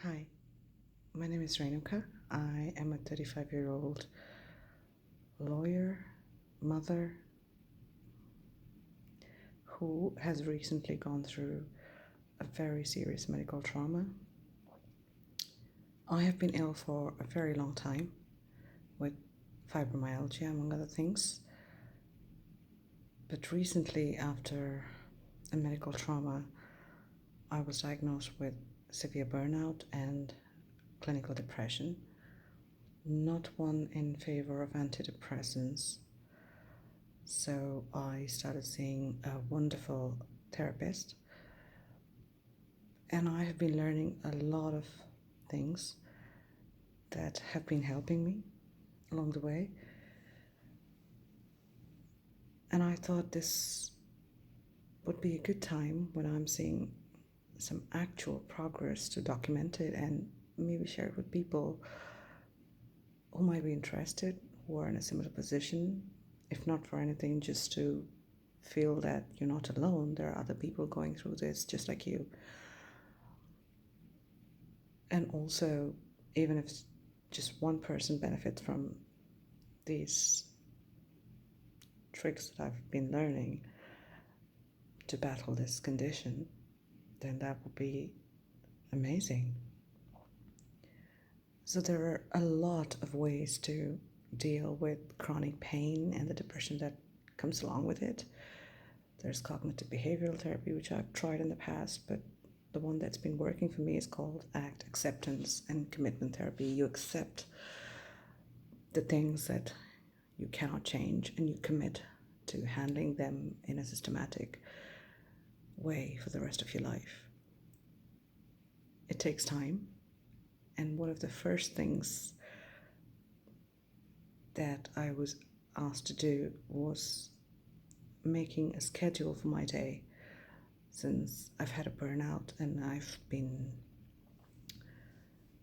Hi, my name is Renuka. I am a 35-year-old lawyer, mother, who has recently gone through a very serious medical trauma. I have been ill for a very long time with fibromyalgia, among other things. But recently, after a medical trauma, I was diagnosed with severe burnout and clinical depression, not one in favor of antidepressants. So I started seeing a wonderful therapist, and I have been learning a lot of things that have been helping me along the way. And I thought this would be a good time when I'm seeing some actual progress to document it and maybe share it with people who might be interested, who are in a similar position, if not for anything, just to feel that you're not alone. There are other people going through this just like you. And also, even if just one person benefits from these tricks that I've been learning to battle this condition, then that would be amazing. So there are a lot of ways to deal with chronic pain and the depression that comes along with it. There's cognitive behavioral therapy, which I've tried in the past, but the one that's been working for me is called ACT, acceptance and commitment therapy. You accept the things that you cannot change and you commit to handling them in a systematic way for the rest of your life. It takes time, and one of the first things that I was asked to do was making a schedule for my day, since I've had a burnout and I've been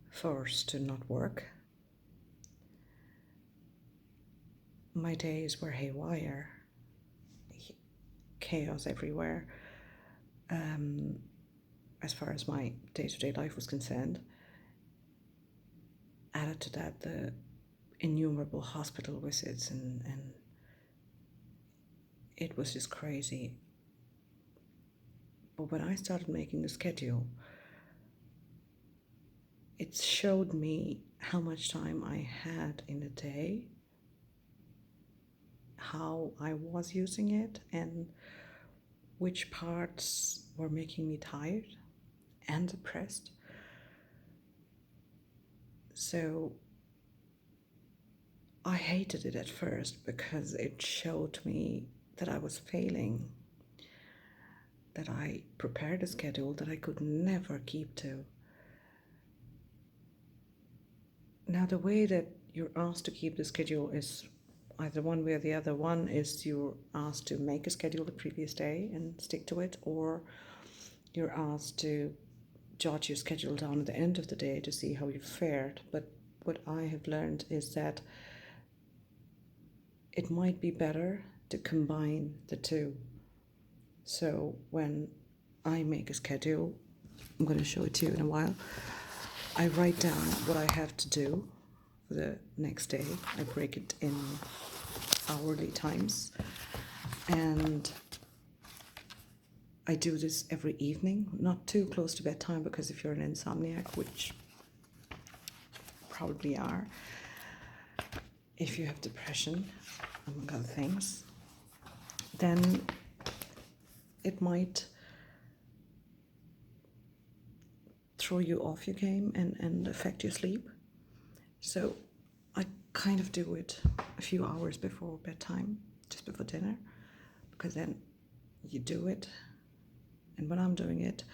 forced to not work. My days were haywire, chaos everywhere, as far as my day-to-day life was concerned. Added to that, the innumerable hospital visits, and it was just crazy. But when I started making the schedule, it showed me how much time I had in a day, how I was using it, and which parts were making me tired and depressed. So I hated it at first because it showed me that I was failing, that I prepared a schedule that I could never keep to. Now, the way that you're asked to keep the schedule is either one way or the other. One is you're asked to make a schedule the previous day and stick to it, or you're asked to jot your schedule down at the end of the day to see how you fared. But what I have learned is that it might be better to combine the two. So when I make a schedule, I'm going to show it to you in a while, I write down what I have to do for the next day. I break it in hourly times, and I do this every evening, not too close to bedtime, because if you're an insomniac, which probably are, if you have depression, among other things, then it might throw you off your game and affect your sleep. So I kind of do it a few hours before bedtime, just before dinner, because then you do it. And when I'm doing it,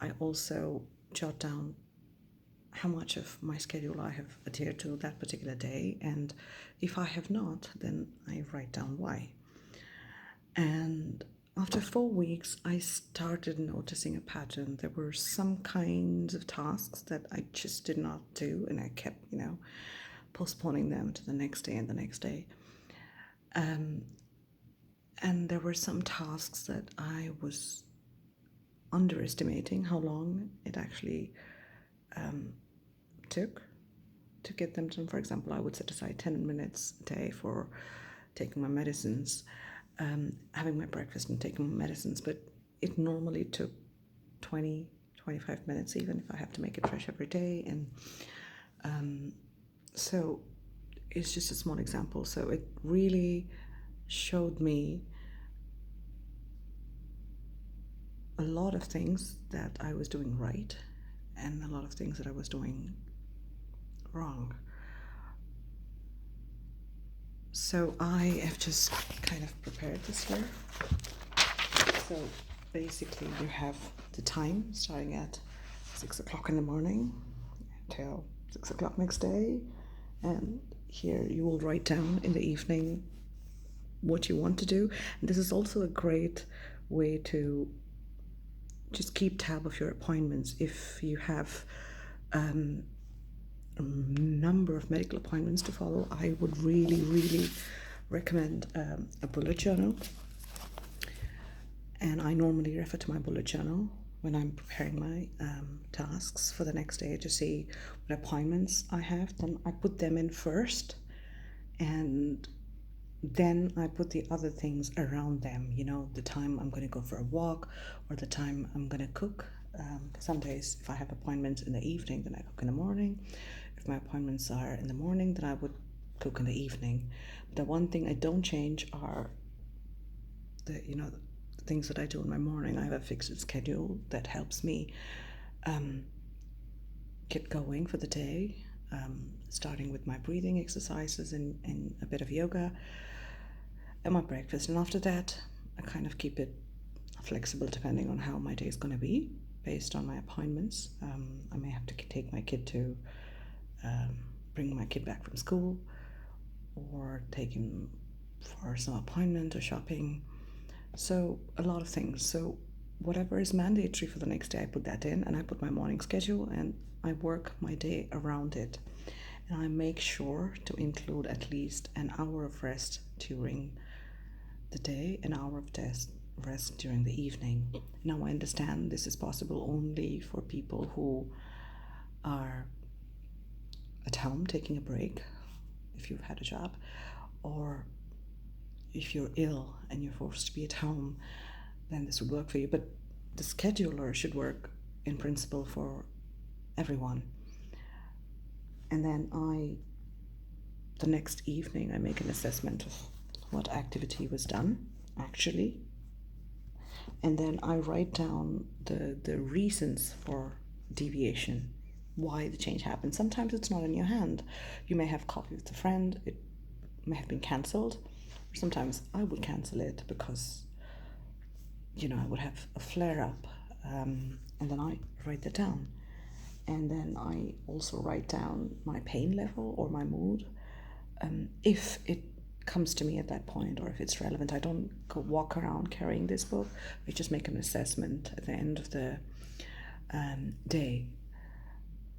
I also jot down how much of my schedule I have adhered to that particular day, and if I have not, then I write down why. And after 4 weeks, I started noticing a pattern. There were some kinds of tasks that I just did not do, and I kept, postponing them to the next day and the next day. And there were some tasks that I was underestimating how long it actually took to get them done. For example, I would set aside 10 minutes a day for taking my medicines, having my breakfast and taking my medicines, but it normally took 20, 25 minutes, even if I have to make it fresh every day. And so it's just a small example. So it really showed me a lot of things that I was doing right and a lot of things that I was doing wrong. So I have just kind of prepared this here. So basically you have the time starting at 6 o'clock in the morning till 6 o'clock next day, and here you will write down in the evening what you want to do. And this is also a great way to just keep tab of your appointments. If you have a number of medical appointments to follow, I would really recommend a bullet journal. And I normally refer to my bullet journal when I'm preparing my tasks for the next day to see what appointments I have. Then I put them in first, and then I put the other things around them, the time I'm going to go for a walk or the time I'm going to cook. Some days, if I have appointments in the evening, then I cook in the morning. If my appointments are in the morning, then I would cook in the evening. But the one thing I don't change are the things that I do in my morning. I have a fixed schedule that helps me get going for the day, starting with my breathing exercises and a bit of yoga and my breakfast. And after that, I kind of keep it flexible depending on how my day is going to be based on my appointments. I may have to take my kid to bring my kid back from school, or take him for some appointment or shopping. So a lot of things. So whatever is mandatory for the next day, I put that in, and I put my morning schedule and I work my day around it. And I make sure to include at least an hour of rest during the day, an hour of rest during the evening. Now I understand this is possible only for people who are at home taking a break, if you've had a job, or if you're ill and you're forced to be at home, then this would work for you. But the scheduler should work in principle for everyone. And then the next evening, I make an assessment of what activity was done, actually. And then I write down the reasons for deviation, why the change happened. Sometimes it's not in your hand. You may have coffee with a friend, it may have been cancelled. Sometimes I would cancel it because, I would have a flare-up, and then I write that down. And then I also write down my pain level or my mood. If it comes to me at that point, or if it's relevant, I don't go walk around carrying this book. I just make an assessment at the end of the day.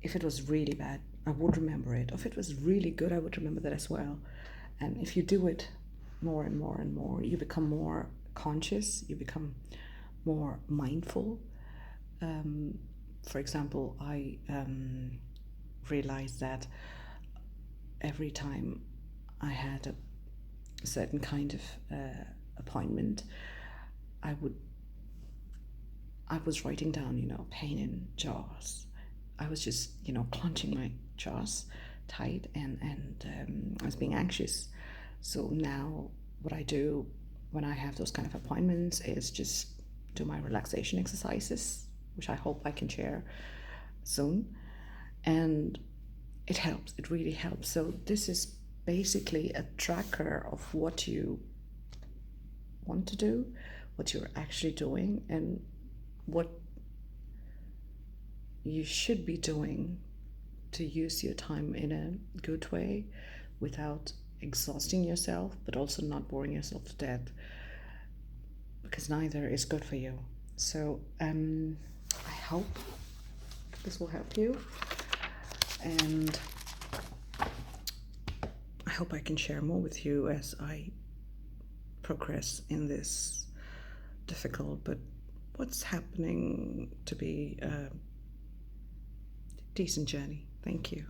If it was really bad, I would remember it. If it was really good, I would remember that as well. And if you do it more and more and more, you become more conscious, you become more mindful. For example, I realized that every time I had a certain kind of appointment, I was writing down, pain in jaws. I was just, clenching my jaws tight, and I was being anxious. So now what I do when I have those kind of appointments is just do my relaxation exercises, which I hope I can share soon. And it helps. It really helps. So this is basically a tracker of what you want to do, what you're actually doing, and what you should be doing to use your time in a good way without exhausting yourself, but also not boring yourself to death, because neither is good for you. So I hope this will help you, and I hope I can share more with you as I progress in this difficult but what's happening to be decent journey. Thank you.